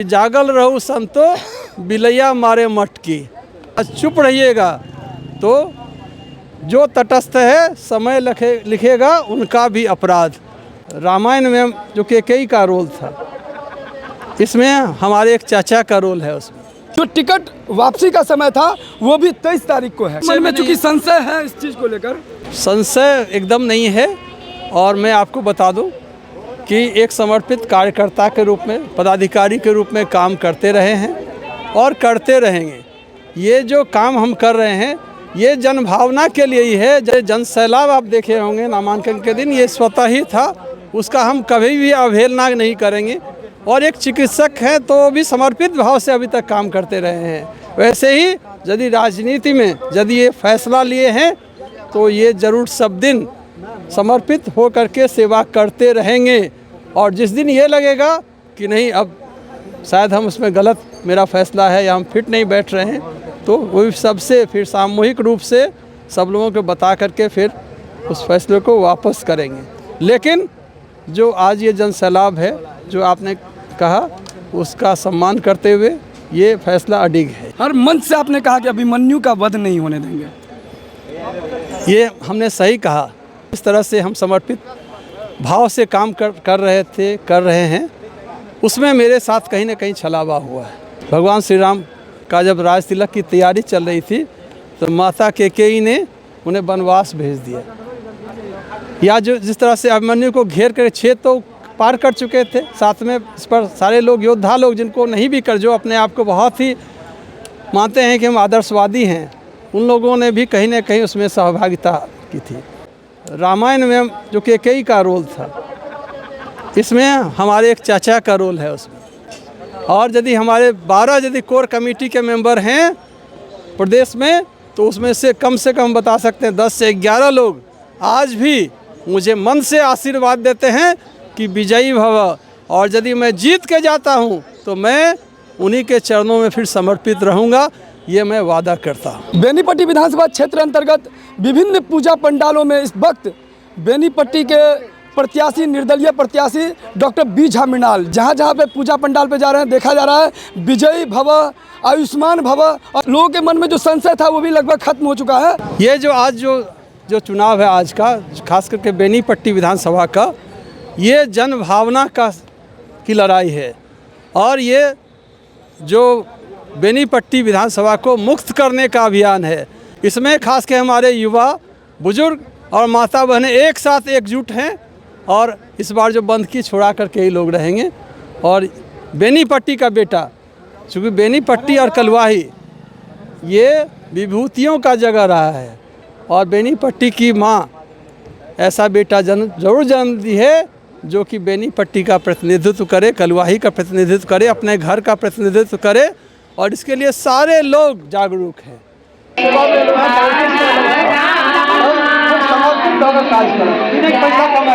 जागल रहू संतो बिलैया मारे मटकी। चुप रहिएगा तो जो तटस्थ है समय लिखेगा उनका भी अपराध। रामायण में जो केकई का रोल था, इसमें हमारे एक चाचा का रोल है। उसमें जो टिकट वापसी का समय था वो भी 23 तारीख को है। मन में चूंकि संशय है इस चीज़ को लेकर, संशय एकदम नहीं है। और मैं आपको बता दूं कि एक समर्पित कार्यकर्ता के रूप में, पदाधिकारी के रूप में काम करते रहे हैं और करते रहेंगे। ये जो काम हम कर रहे हैं ये जनभावना के लिए ही है। जो जन सैलाब आप देखे होंगे नामांकन के दिन, ये स्वतः ही था, उसका हम कभी भी अवहेलना नहीं करेंगे। और एक चिकित्सक हैं तो भी समर्पित भाव से अभी तक काम करते रहे हैं। वैसे ही यदि राजनीति में यदि ये फैसला लिए हैं तो ये ज़रूर सब दिन समर्पित हो करके सेवा करते रहेंगे। और जिस दिन ये लगेगा कि नहीं अब शायद हम उसमें गलत मेरा फैसला है या हम फिट नहीं बैठ रहे हैं, तो वो सबसे फिर सामूहिक रूप से सब लोगों को बता करके फिर उस फैसले को वापस करेंगे। लेकिन जो आज ये जन सैलाब है जो आपने कहा, उसका सम्मान करते हुए ये फैसला अडिग है। हर मंच से आपने कहा कि अभिमन्यु का वध नहीं होने देंगे। ये हमने सही कहा। इस तरह से हम समर्पित भाव से काम कर रहे हैं, उसमें मेरे साथ कहीं ना कहीं छलावा हुआ है। भगवान श्री राम का जब राज तिलक की तैयारी चल रही थी तो माता केकई ने उन्हें वनवास भेज दिया। या जो जिस तरह से अभिमन्यु को घेर कर 6 तो पार कर चुके थे, साथ में इस पर सारे लोग योद्धा लोग जिनको नहीं भी कर, जो अपने आप को बहुत ही मानते हैं कि हम आदर्शवादी हैं, उन लोगों ने भी कहीं ना कहीं उसमें सहभागिता की थी। रामायण में जो केकई का रोल था, इसमें हमारे एक चाचा का रोल है उसमें। और यदि हमारे 12 यदि कोर कमेटी के मेंबर हैं प्रदेश में, तो उसमें से कम बता सकते हैं 10 से 11 लोग आज भी मुझे मन से आशीर्वाद देते हैं कि विजयी भव। और यदि मैं जीत के जाता हूं तो मैं उन्हीं के चरणों में फिर समर्पित रहूंगा, ये मैं वादा करता हूं। बेनीपट्टी विधानसभा क्षेत्र अंतर्गत विभिन्न पूजा पंडालों में इस वक्त बेनीपट्टी के प्रत्याशी, निर्दलीय प्रत्याशी डॉक्टर बी झा मृणाल जहाँ पे पूजा पंडाल पे जा रहे हैं, देखा जा रहा है विजयी भव, आयुष्मान भव। और लोगों के मन में जो संशय था वो भी लगभग खत्म हो चुका है। ये जो आज जो चुनाव है आज का, खास करके बेनीपट्टी विधानसभा का, ये जन भावना की लड़ाई है। और ये जो बेनीपट्टी विधानसभा को मुक्त करने का अभियान है, इसमें खास के हमारे युवा, बुजुर्ग और माता बहनें एक साथ एकजुट हैं। और इस बार जो बंदगी छोड़ा करके ही लोग रहेंगे। और बेनीपट्टी का बेटा, चूँकि बेनीपट्टी और कलवाही ये विभूतियों का जगह रहा है, और बेनीपट्टी की माँ ऐसा बेटा जरूर जन्म दी है जो कि बेनीपट्टी का प्रतिनिधित्व करे, कलवाही का प्रतिनिधित्व करे, अपने घर का प्रतिनिधित्व करे। और इसके लिए सारे लोग जागरूक हैं। पैसा कमा